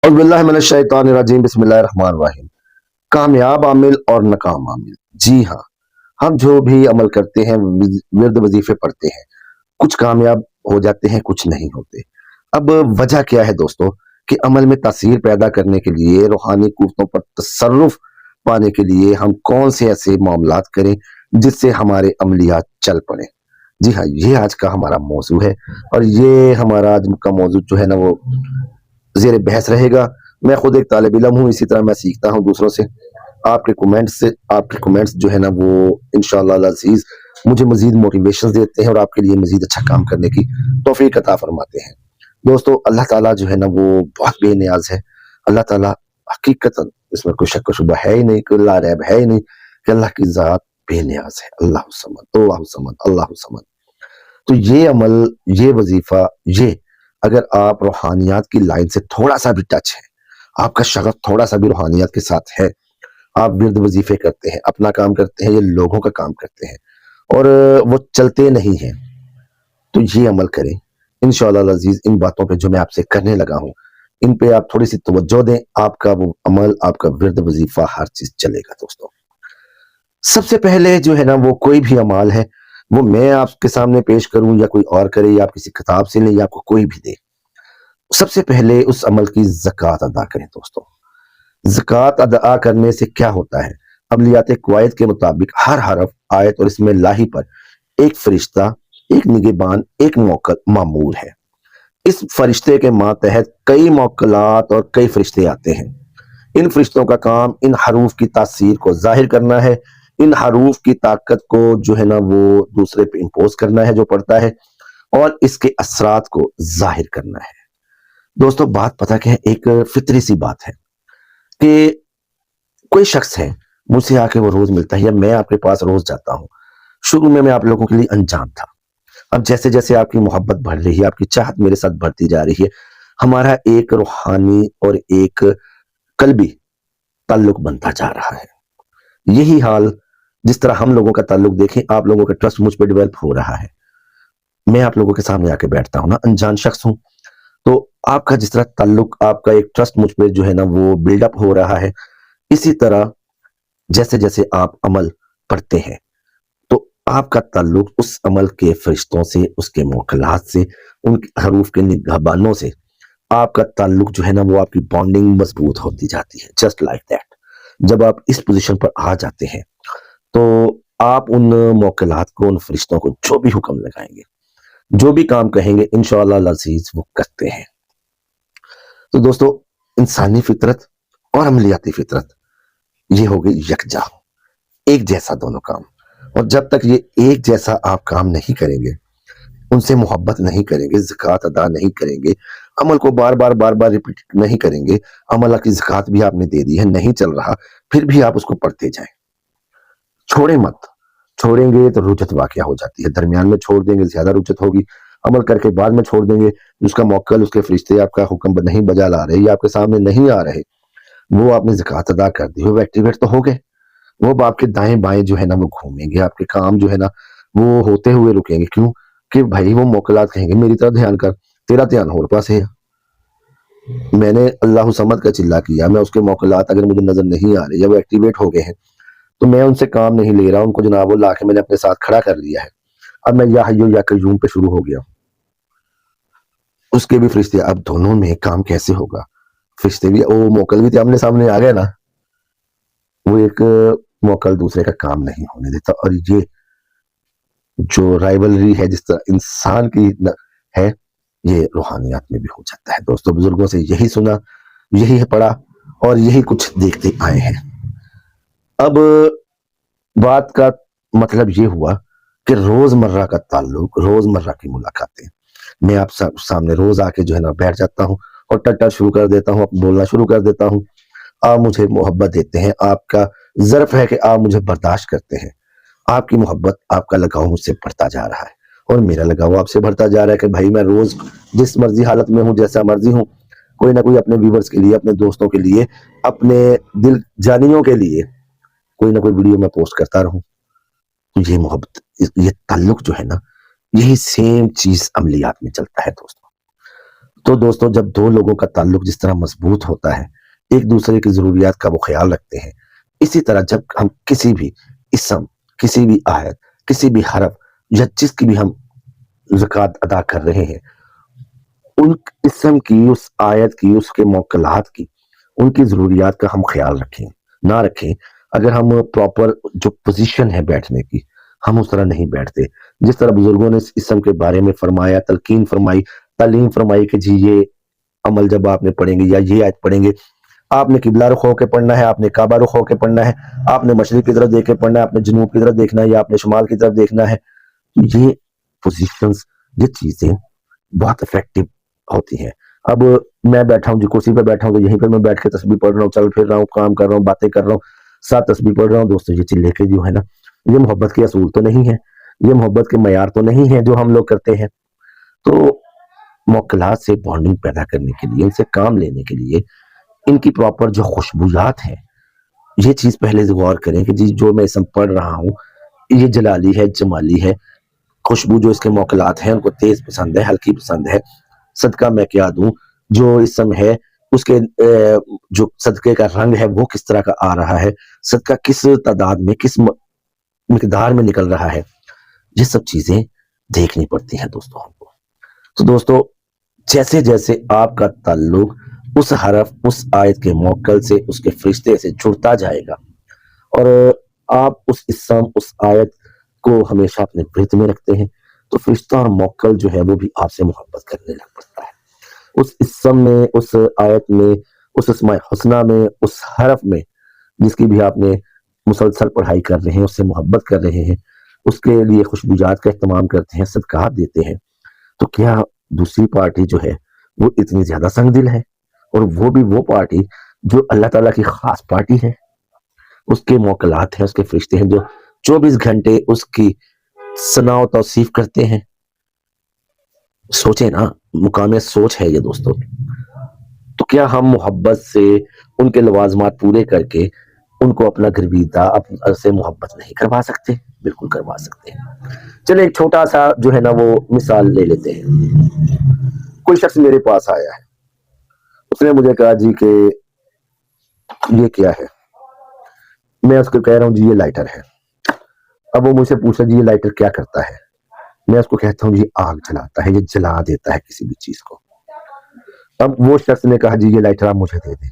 اعوذ باللہ من الشیطان الرجیم، بسم اللہ الرحمن الرحیم۔ کامیاب عامل اور ناکام عامل، جی ہاں، ہم جو بھی عمل کرتے ہیں، ورد وظیفے پڑھتے ہیں، کچھ کامیاب ہو جاتے ہیں، کچھ نہیں ہوتے۔ اب وجہ کیا ہے دوستو کہ عمل میں تاثیر پیدا کرنے کے لیے، روحانی قوتوں پر تصرف پانے کے لیے ہم کون سے ایسے معاملات کریں جس سے ہمارے عملیات چل پڑیں۔ جی ہاں، یہ آج کا ہمارا موضوع ہے، اور یہ ہمارا آج کا موضوع جو ہے نا وہ زیر بحث رہے گا۔ میں خود ایک طالب علم ہوں، اسی طرح میں سیکھتا ہوں دوسروں سے۔ آپ کے کمنٹس جو ہے نا وہ انشاءاللہ العزیز مجھے مزید موٹیویشن دیتے ہیں اور آپ کے لیے مزید اچھا کام کرنے کی توفیق عطا فرماتے ہیں۔ دوستو، اللہ تعالیٰ جو ہے نا وہ بہت بے نیاز ہے۔ اللہ تعالیٰ حقیقتاً، اس میں کوئی شک و شبہ ہے ہی نہیں، کوئی لا ریب ہے ہی نہیں کہ اللہ کی ذات بے نیاز ہے۔ اللہ الصمد، اللہ الصمد، اللہ الصمد۔ تو یہ عمل، یہ وظیفہ، یہ اگر آپ روحانیات کی لائن سے تھوڑا سا بھی ٹچ ہے، آپ کا شغف تھوڑا سا بھی روحانیات کے ساتھ ہے، آپ ورد وظیفے کرتے ہیں، اپنا کام کرتے ہیں، یہ لوگوں کا کام کرتے ہیں اور وہ چلتے نہیں ہیں، تو یہ عمل کریں انشاءاللہ العزیز۔ ان باتوں پہ جو میں آپ سے کرنے لگا ہوں، ان پہ آپ تھوڑی سی توجہ دیں، آپ کا وہ عمل، آپ کا ورد وظیفہ، ہر چیز چلے گا دوستو۔ سب سے پہلے جو ہے نا وہ کوئی بھی عمل ہے، وہ میں آپ کے سامنے پیش کروں یا کوئی اور کرے یا آپ کسی کتاب سے لیں یا آپ کو کوئی بھی دے، سب سے پہلے اس عمل کی زکوٰۃ ادا کریں دوستو۔ زکوٰۃ ادا کرنے سے کیا ہوتا ہے؟ عملیات قواعد کے مطابق ہر حرف، آیت اور اس میں لاہی پر ایک فرشتہ، ایک نگہبان، ایک مامور ہے۔ اس فرشتے کے ماتحت کئی موکلات اور کئی فرشتے آتے ہیں۔ ان فرشتوں کا کام ان حروف کی تاثیر کو ظاہر کرنا ہے، ان حروف کی طاقت کو جو ہے نا وہ دوسرے پہ امپوز کرنا ہے جو پڑھتا ہے، اور اس کے اثرات کو ظاہر کرنا ہے۔ دوستو، بات پتہ کیا ہے؟ ایک فطری سی بات ہے کہ کوئی شخص ہے، مجھ سے آ کے وہ روز ملتا ہے یا میں آپ کے پاس روز جاتا ہوں۔ شروع میں آپ لوگوں کے لیے انجان تھا، اب جیسے جیسے آپ کی محبت بڑھ رہی ہے، آپ کی چاہت میرے ساتھ بڑھتی جا رہی ہے، ہمارا ایک روحانی اور ایک قلبی تعلق بنتا جا رہا ہے۔ یہی حال، جس طرح ہم لوگوں کا تعلق دیکھیں، آپ لوگوں کا ٹرسٹ مجھ پہ ڈیولپ ہو رہا ہے۔ میں آپ لوگوں کے سامنے آ کے بیٹھتا ہوں نا، انجان شخص ہوں، تو آپ کا جس طرح تعلق، آپ کا ایک ٹرسٹ مجھ پہ جو ہے نا وہ بلڈ اپ ہو رہا ہے، اسی طرح جیسے جیسے آپ عمل پڑھتے ہیں تو آپ کا تعلق اس عمل کے فرشتوں سے، اس کے موکلات سے، ان حروف کے نگہبانوں سے، آپ کا تعلق جو ہے نا وہ، آپ کی بانڈنگ مضبوط ہوتی جاتی ہے۔ جسٹ لائک دیٹ، جب آپ اس پوزیشن پر آ جاتے ہیں تو آپ ان موکلات کو، ان فرشتوں کو جو بھی حکم لگائیں گے، جو بھی کام کہیں گے، انشاءاللہ العزیز وہ کرتے ہیں۔ تو دوستو، انسانی فطرت اور عملیاتی فطرت یہ ہو گئی یکجا، ایک جیسا دونوں کام۔ اور جب تک یہ ایک جیسا آپ کام نہیں کریں گے، ان سے محبت نہیں کریں گے، زکوٰۃ ادا نہیں کریں گے، عمل کو بار بار ریپیٹ نہیں کریں گے، عمل کی زکوٰۃ بھی آپ نے دے دی ہے، نہیں چل رہا، پھر بھی آپ اس کو پڑھتے جائیں، چھوڑیں مت۔ چھوڑیں گے تو رجت واقعہ ہو جاتی ہے، درمیان میں چھوڑ دیں گے زیادہ رجت ہوگی، عمل کر کے بعد میں چھوڑ دیں گے، اس کا موکل، اس کے فرشتے آپ کا حکم نہیں بجا لا رہے یا آپ کے سامنے نہیں آ رہے، وہ آپ نے زکوٰۃ ادا کر دی، وہ ایکٹیویٹ تو ہو گئے، وہ آپ کے دائیں بائیں جو ہے نا وہ گھومیں گے، آپ کے کام جو ہے نا وہ ہوتے ہوئے رکیں گے۔ کیوں کہ بھائی وہ موکلات کہیں گے میری طرف دھیان کر، تیرا دھیان اور پاس ہے، میں نے اللہ صمد کا چلا کیا، میں اس کے موکلات اگر مجھے نظر نہیں آ رہے یا وہ ایکٹیویٹ ہو گئے ہیں تو میں ان سے کام نہیں لے رہا، ان کو جناب وہ لا کے میں نے اپنے ساتھ کھڑا کر لیا ہے۔ اب میں یا حیو یا قیوم پہ شروع ہو گیا، اس کے بھی فرشتے، اب دونوں میں کام کیسے ہوگا؟ فرشتے بھی، وہ موکل بھی آمنے سامنے آ گئے نا، وہ ایک موکل دوسرے کا کام نہیں ہونے دیتا۔ اور یہ جو رائیولری ہے جس طرح انسان کی ہے، یہ روحانیات میں بھی ہو جاتا ہے۔ دوستو، بزرگوں سے یہی سنا، یہی پڑھا اور یہی کچھ دیکھتے آئے ہیں۔ اب بات کا مطلب یہ ہوا کہ روزمرہ کا تعلق، روزمرہ کی ملاقاتیں، میں آپ سامنے روز آ کے جو ہے نا بیٹھ جاتا ہوں اور ٹٹا شروع کر دیتا ہوں، بولنا شروع کر دیتا ہوں، آپ مجھے محبت دیتے ہیں، آپ کا ظرف ہے کہ آپ مجھے برداشت کرتے ہیں، آپ کی محبت، آپ کا لگاؤ مجھ سے بڑھتا جا رہا ہے اور میرا لگاؤ آپ سے بڑھتا جا رہا ہے کہ بھائی میں روز جس مرضی حالت میں ہوں، جیسا مرضی ہوں، کوئی نہ کوئی اپنے ویورز کے لیے، اپنے دوستوں کے لیے، اپنے دل جانیوں کے لیے کوئی نہ کوئی ویڈیو میں پوسٹ کرتا رہوں۔ یہ محبت، یہ تعلق جو ہے نا، یہی سیم چیز عملیات میں چلتا ہے دوستوں۔ تو دوستوں جب دو لوگوں کا تعلق جس طرح مضبوط ہوتا ہے، ایک دوسرے کی ضروریات کا وہ خیال رکھتے ہیں، اسی طرح جب ہم کسی بھی اسم، کسی بھی آیت، کسی بھی حرف یا جس کی بھی ہم زکوٰۃ ادا کر رہے ہیں، ان اسم کی، اس آیت کی، اس کے موکلات کی، ان کی ضروریات کا ہم خیال رکھیں نہ رکھیں، اگر ہم پراپر جو پوزیشن ہے بیٹھنے کی ہم اس طرح نہیں بیٹھتے، جس طرح بزرگوں نے اس اسم کے بارے میں فرمایا، تلقین فرمائی، تعلیم فرمائی کہ جی یہ عمل جب آپ نے پڑھیں گے یا یہ آیت پڑھیں گے، آپ نے قبلہ رخ ہو کے پڑھنا ہے، آپ نے کعبہ رخ ہو کے پڑھنا ہے، آپ نے مشرق کی طرف دیکھ کے پڑھنا ہے، آپ نے جنوب کی طرف دیکھنا ہے یا آپ نے شمال کی طرف دیکھنا ہے۔ یہ پوزیشنز، یہ چیزیں بہت افیکٹو ہوتی ہیں۔ اب میں بیٹھا ہوں جی کرسی پہ بیٹھا ہوں تو یہیں پہ میں بیٹھ کے تسبیح پڑھ رہا ہوں، چل پھر رہا ہوں، کام کر رہا ہوں، باتیں کر رہا ہوں، ساتھ تسبیح پڑھ رہا ہوں۔ دوستوں یہ چلے کے جو ہے نا، یہ محبت کے اصول تو نہیں ہے، یہ محبت کے معیار تو نہیں ہے جو ہم لوگ کرتے ہیں۔ تو موکلات سے بانڈنگ پیدا کرنے کے لیے، ان سے کام لینے کے لیے، ان کی پراپر جو خوشبویات ہیں، یہ چیز پہلے غور کریں کہ جی جو میں اسم پڑھ رہا ہوں یہ جلالی ہے، جمالی ہے، خوشبو جو اس کے موکلات ہیں ان کو تیز پسند ہے، ہلکی پسند ہے، صدقہ میں کیا دوں، جو اسم ہے اس کے جو صدقے کا رنگ ہے وہ کس طرح کا آ رہا ہے، صدقہ کس تعداد میں، کس مقدار میں نکل رہا ہے، یہ سب چیزیں دیکھنی پڑتی ہیں دوستوں ہم کو۔ تو دوستوں جیسے جیسے آپ کا تعلق اس حرف، اس آیت کے موکل سے، اس کے فرشتے سے جڑتا جائے گا، اور آپ اس اسم، اس آیت کو ہمیشہ اپنے ورد میں رکھتے ہیں، تو فرشتہ اور موکل جو ہے وہ بھی آپ سے محبت کرنے لگ پڑتا ہے۔ اس اسم میں، اس آیت میں، اس اسماء حسنہ میں، اس حرف میں جس کی بھی آپ نے مسلسل پڑھائی کر رہے ہیں، اس سے محبت کر رہے ہیں، اس کے لیے خوشبوجات کا اہتمام کرتے ہیں، صدقات دیتے ہیں، تو کیا دوسری پارٹی جو ہے وہ اتنی زیادہ سنگ دل ہے؟ اور وہ بھی وہ پارٹی جو اللہ تعالیٰ کی خاص پارٹی ہے، اس کے موکلات ہیں، اس کے فرشتے ہیں جو 24 گھنٹے اس کی ثنا و توصیف کرتے ہیں۔ سوچیں نا، مقام سوچ ہے یہ دوستو۔ تو کیا ہم محبت سے ان کے لوازمات پورے کر کے ان کو اپنا گرویدہ اپنے سے محبت نہیں کروا سکتے؟ بالکل کروا سکتے ہیں۔ چلیں ایک چھوٹا سا جو ہے نا وہ مثال لے لیتے ہیں۔ کوئی شخص میرے پاس آیا ہے، اس نے مجھے کہا جی کہ یہ کیا ہے؟ میں اس کو کہہ رہا ہوں جی یہ لائٹر ہے۔ اب وہ مجھ سے پوچھا جی یہ لائٹر کیا کرتا ہے؟ میں اس کو کہتا ہوں جی آگ جلاتا ہے، یہ جلا دیتا ہے کسی بھی چیز کو۔ اب وہ شخص نے کہا جی یہ لائٹر آپ مجھے دے دیں،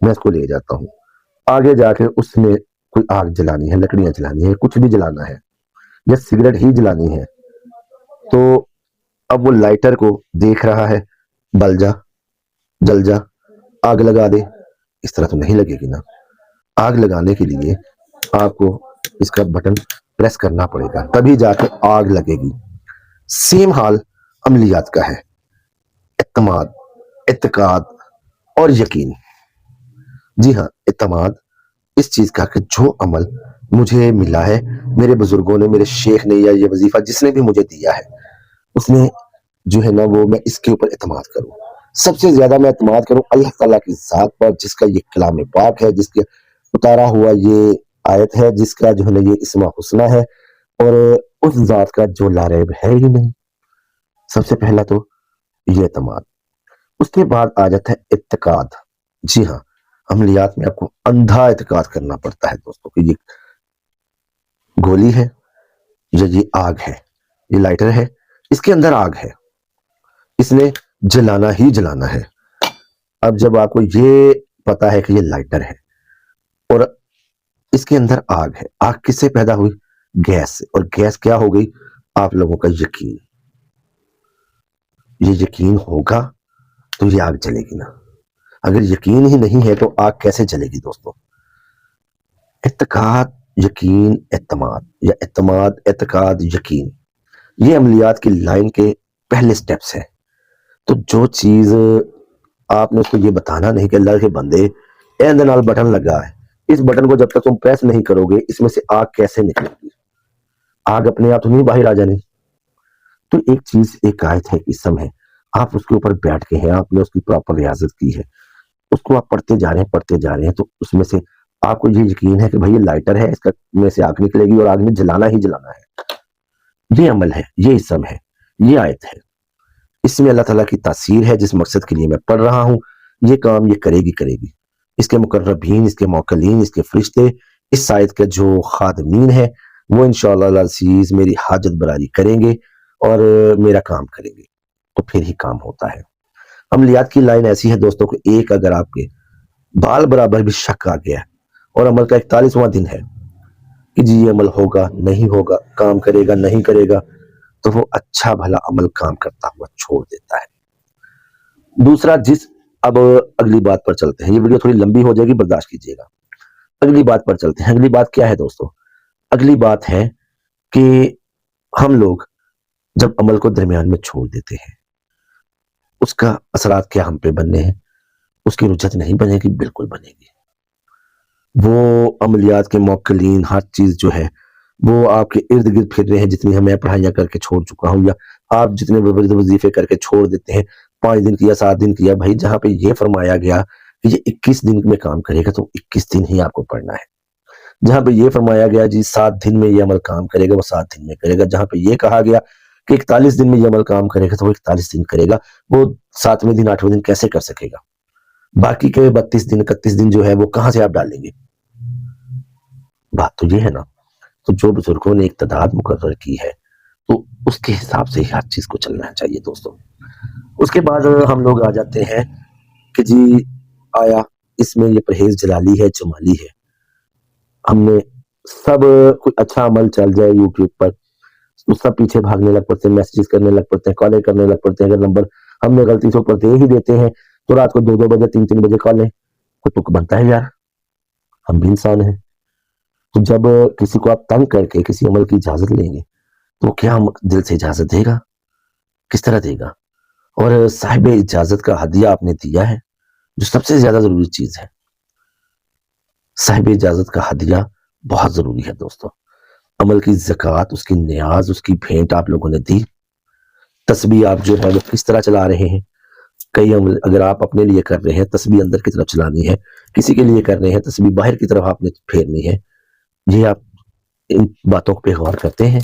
میں اس کو لے جاتا ہوں، آگے جا کے اس نے کوئی آگ جلانی ہے، لکڑیاں جلانی ہے، کچھ بھی جلانا ہے یا سگریٹ ہی جلانی ہے، تو اب وہ لائٹر کو دیکھ رہا ہے، بل جا، جل جا، آگ لگا دے، اس طرح تو نہیں لگے گی نا۔ آگ لگانے کے لیے آپ کو اس کا بٹن پریس کرنا پڑے گا، تبھی جا کے آگ لگے گی۔ سیم حال عملیات کا ہے، اعتماد، اعتقاد اور یقین۔ جی ہاں، اعتماد اس چیز کا کہ جو عمل مجھے ملا ہے، میرے بزرگوں نے، میرے شیخ نے، یا یہ وظیفہ جس نے بھی مجھے دیا ہے، اس نے جو ہے نا وہ میں اس کے اوپر اعتماد کروں۔ سب سے زیادہ میں اعتماد کروں اللہ تعالیٰ کی ذات پر، جس کا یہ کلام پاک ہے، جس کے اتارا ہوا یہ آیت ہے، جس کا جو ہے نا یہ اسماء حسنہ ہے، اور اس ذات کا جو لا ریب ہے ہی نہیں۔ سب سے پہلا تو یہ اعتماد، اس کے بعد آ جاتا ہے اعتقاد۔ جی ہاں، عملیات میں آپ کو اندھا اعتقاد کرنا پڑتا ہے دوستوں کہ یہ گولی ہے یا یہ آگ ہے، یہ لائٹر ہے، اس کے اندر آگ ہے، اس نے جلانا ہی جلانا ہے۔ اب جب آپ کو یہ پتا ہے کہ یہ لائٹر ہے اور اس کے اندر آگ ہے، آگ کس سے پیدا ہوئی؟ گیس سے، اور گیس کیا ہو گئی؟ آپ لوگوں کا یقین۔ یہ یقین ہوگا تو یہ آگ جلے گی نا، اگر یقین ہی نہیں ہے تو آگ کیسے جلے گی دوستوں؟ اعتقاد، یقین، اعتماد، یا اعتماد، اعتقاد، یقین، یہ عملیات کی لائن کے پہلے سٹیپس ہیں۔ تو جو چیز آپ نے اس کو یہ بتانا نہیں کہ اللہ کے بندے اندر نال بٹن لگا ہے، اس بٹن کو جب تک تم پریس نہیں کرو گے اس میں سے آگ کیسے نکلے گی؟ آگ اپنے آپ تو نہیں باہر آ جانی۔ تو ایک چیز، ایک آیت ہے، اسم ہے، آپ اس کے اوپر بیٹھ کے ہیں، آپ نے اس کی پراپر ریاضت کی ہے، اس کو آپ پڑھتے جا رہے ہیں، پڑھتے جا رہے ہیں، تو اس میں سے آپ کو یہ یقین ہے کہ بھائی یہ لائٹر ہے، اس کا میں سے آگ نکلے گی اور آگ میں جلانا ہی جلانا ہے۔ یہ عمل ہے، یہ اسم ہے، یہ آیت ہے۔ اس میں اللہ تعالیٰ کی تاثیر ہے، جس مقصد کے لیے میں پڑھ رہا ہوں یہ کام یہ کرے گی۔ اس کے مقربین، اس کے موکلین، اس کے فرشتے، اس سائت کے جو خادمین ہیں وہ انشاءاللہ العزیز میری حاجت براری کریں گے اور میرا کام کریں گے، تو پھر ہی کام ہوتا ہے۔ عملیات کی لائن ایسی ہے دوستوں کہ ایک اگر آپ کے بال برابر بھی شک آ گیا اور عمل کا 41واں دن ہے کہ جی یہ عمل ہوگا نہیں ہوگا، کام کرے گا نہیں کرے گا، تو وہ اچھا بھلا عمل کام کرتا ہوا چھوڑ دیتا ہے۔ دوسرا اب اگلی بات پر چلتے ہیں، یہ ویڈیو تھوڑی لمبی ہو جائے گی، برداشت کیجیے گا۔ اگلی بات پر چلتے ہیں۔ اگلی بات کیا ہے دوستو؟ اگلی بات ہے کہ ہم لوگ جب عمل کو درمیان میں چھوڑ دیتے ہیں اس کا اثرات کیا ہم پہ بننے ہیں؟ اس کی رجحت نہیں بنے گی، بالکل بنے گی۔ وہ عملیات کے موکلین ہر چیز جو ہے وہ آپ کے ارد گرد پھر رہے ہیں، جتنی میں پڑھائیاں کر کے چھوڑ چکا ہوں، یا آپ جتنے وظیفے کر کے چھوڑ دیتے ہیں، 5 دن کیا 7 دن کیا، بھائی جہاں پہ یہ فرمایا گیا کہ یہ 21 دن میں کام کرے گا تو 21 دن ہی آپ کو پڑھنا ہے۔ جہاں پہ یہ فرمایا گیا جی 7 دن میں یہ عمل کام کرے گا وہ 7 دن میں کرے گا، جہاں پہ یہ کہا گیا کہ 41 دن میں یہ عمل کام کرے گا تو وہ 41 دن کرے گا۔ وہ 7ویں دن 8ویں دن کیسے کر سکے گا؟ باقی کے 32 دن 31 دن جو ہے وہ کہاں سے آپ ڈالیں گے؟ بات تو یہ ہے نا۔ تو جو بزرگوں نے اقتدار مقرر کی ہے تو اس کے حساب سے ہر چیز کو چلنا چاہیے دوستوں۔ اس کے بعد ہم لوگ آ جاتے ہیں کہ جی آیا اس میں یہ پرہیز جلالی ہے جمالی ہے۔ ہم نے سب کوئی اچھا عمل چل جائے یوٹیوب پر تو سب پیچھے بھاگنے لگ پڑتے ہیں، میسیجز کرنے لگ پڑتے ہیں، کالیں کرنے لگ پڑتے ہیں۔ اگر نمبر ہم نے غلطی سے اوپر دے ہی دیتے ہیں تو رات کو 2 بجے 3 بجے کالیں، کوئی تک بنتا ہے یار، ہم بھی انسان ہیں۔ تو جب کسی کو آپ تنگ کر کے کسی عمل کی اجازت لیں گے تو کیا ہم دل سے اجازت دے گا؟ کس طرح دے گا؟ اور صاحب اجازت کا ہدیہ آپ نے دیا ہے جو سب سے زیادہ ضروری چیز ہے۔ صاحب اجازت کا ہدیہ بہت ضروری ہے دوستو۔ عمل کی زکوٰۃ، اس کی نیاز، اس کی بھینٹ آپ لوگوں نے دی۔ تسبیح آپ جو ہے وہ کس طرح چلا رہے ہیں؟ کئی عمل اگر آپ اپنے لیے کر رہے ہیں تسبیح اندر کی طرف چلانی ہے، کسی کے لیے کر رہے ہیں تسبیح باہر کی طرف آپ نے پھیرنی ہے، یہ آپ ان باتوں پہ غور کرتے ہیں؟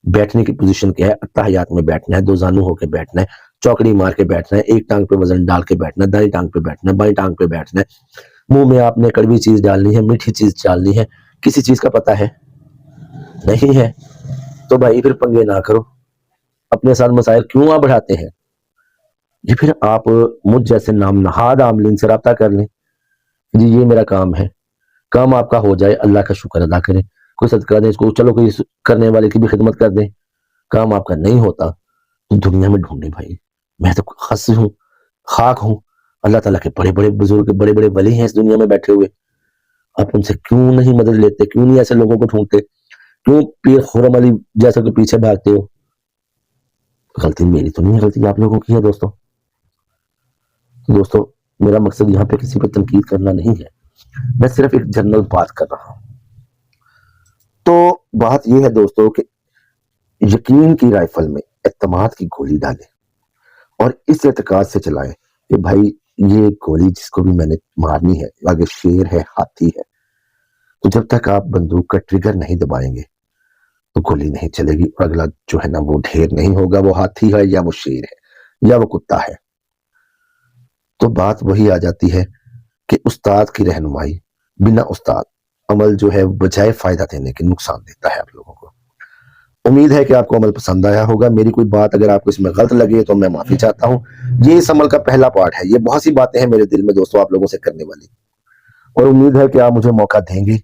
بیٹھنے کی پوزیشن کیا ہے؟ اتحیات میں بیٹھنا ہے، 2 زانو ہو کے بیٹھنا ہے، چوکڑی مار کے بیٹھنا ہے، ایک ٹانگ پہ وزن ڈال کے بیٹھنا ہے، دائیں ٹانگ پہ بیٹھنا ہے، بائیں ٹانگ پہ بیٹھنا ہے، منہ میں آپ نے کڑوی چیز ڈالنی ہے، میٹھی چیز ڈالنی ہے، کسی چیز کا پتہ ہے نہیں ہے تو بھائی پھر پنگے نہ کرو، اپنے ساتھ مسائل کیوں آپ بڑھاتے ہیں؟ یہ پھر آپ مجھ جیسے نام نہاد عاملین سے رابطہ کر لیں، جی یہ میرا کام ہے، کام آپ کا ہو جائے اللہ کا شکر ادا کریں، کوئی صدقہ دیں اس کو، چلو کوئی کرنے والے کی بھی خدمت کر دیں۔ کام آپ کا نہیں ہوتا تو دنیا میں ڈھونڈیں بھائی، میں تو خاص ہوں، خاک ہوں، اللہ تعالیٰ کے بڑے بڑے بزرگ بڑے بڑے ولی ہیں اس دنیا میں بیٹھے ہوئے، آپ ان سے کیوں نہیں مدد لیتے؟ کیوں نہیں ایسے لوگوں کو ڈھونڈتے؟ کیوں پیر خرم علی جیسے کہ پیچھے بھاگتے ہو؟ غلطی میری تو نہیں ہے، غلطی آپ لوگوں کی ہے دوستو۔ میرا مقصد یہاں پہ کسی پہ تنقید کرنا نہیں ہے، میں صرف ایک جنرل بات کر رہا ہوں۔ تو بات یہ ہے دوستو کہ یقین کی رائفل میں اعتماد کی گولی ڈالیں اور اس اعتقاد سے چلائیں کہ بھائی یہ گولی جس کو بھی میں نے مارنی ہے، آگے شیر ہے ہاتھی ہے، تو جب تک آپ بندوق کا ٹریگر نہیں دبائیں گے تو گولی نہیں چلے گی، اور اگلا جو ہے نا وہ ڈھیر نہیں ہوگا، وہ ہاتھی ہے یا وہ شیر ہے یا وہ کتا ہے۔ تو بات وہی آ جاتی ہے کہ استاد کی رہنمائی بنا استاد عمل جو ہے بجائے فائدہ دینے کے نقصان دیتا ہے آپ لوگوں کو۔ امید ہے کہ آپ کو عمل پسند آیا ہوگا۔ میری کوئی بات اگر آپ کو اس میں غلط لگے تو میں معافی چاہتا ہوں۔ یہ اس عمل کا پہلا پارٹ ہے، یہ بہت سی باتیں ہیں میرے دل میں دوستو آپ لوگوں سے کرنے والی، اور امید ہے کہ آپ مجھے موقع دیں گے،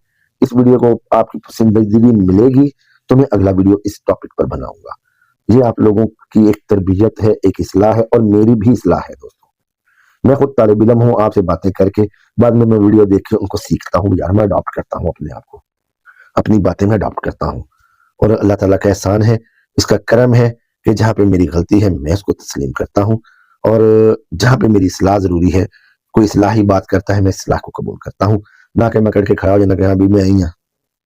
اس ویڈیو کو آپ کی پسندیدگی ملے گی تو میں اگلا ویڈیو اس ٹاپک پر بناؤں گا۔ یہ آپ لوگوں کی ایک تربیت ہے، ایک اصلاح ہے، اور میری بھی اصلاح ہے دوستو۔ میں خود طالب علم ہوں، آپ سے باتیں کر کے بعد میں ویڈیو دیکھ کے ان کو سیکھتا ہوں، یار میں اڈاپٹ کرتا ہوں اپنے آپ کو، اپنی باتیں میں اڈاپٹ کرتا ہوں، اور اللہ تعالیٰ کا احسان ہے، اس کا کرم ہے کہ جہاں پہ میری غلطی ہے میں اس کو تسلیم کرتا ہوں، اور جہاں پہ میری اصلاح ضروری ہے، کوئی اصلاحی بات کرتا ہے میں اصلاح کو قبول کرتا ہوں، نہ کہ میں کر کے کھڑا ہو جانا کہ ہاں بھی میں ہی ہوں،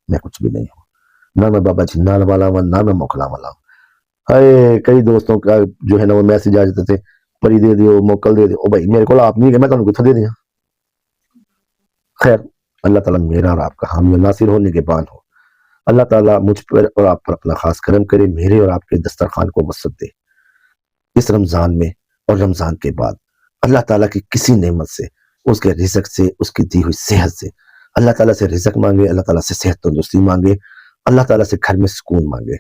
میں کچھ بھی نہیں ہوں، نہ میں بابا جنال والا ہوں نہ میں موکلا والا ہوں۔ کئی دوستوں کا جو ہے نا وہ میسج آ جاتے تھے پری دے دیو موکل دے دیو، بھائی میرے کو آپ نہیں کہ میں تمہیں کتنا دے دیا۔ خیر اللہ تعالیٰ میرا اور آپ کا حامی و ناصر ہو، نگہبان ہو۔ اللہ تعالیٰ مجھ پر اور آپ پر اپنا خاص کرم کرے، میرے اور آپ کے دسترخوان کو وسعت دے۔ اس رمضان میں اور رمضان کے بعد اللہ تعالیٰ کی کسی نعمت سے، اس کے رزق سے، اس کی دی ہوئی صحت سے اللہ تعالیٰ سے رزق مانگے، اللہ تعالیٰ سے صحت تندرستی مانگے، اللہ تعالیٰ سے گھر میں سکون مانگے۔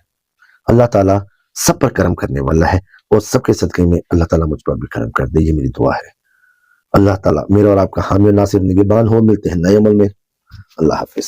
اللہ تعالیٰ سب پر کرم کرنے والا ہے اور سب کے صدقے میں اللہ تعالیٰ مجھ پر بھی کرم کر دے، یہ میری دعا ہے۔ اللہ تعالیٰ میرا اور آپ کا حامی و ناصر نگہبان ہو۔ ملتے ہیں نئے عمل میں۔ اللہ حافظ۔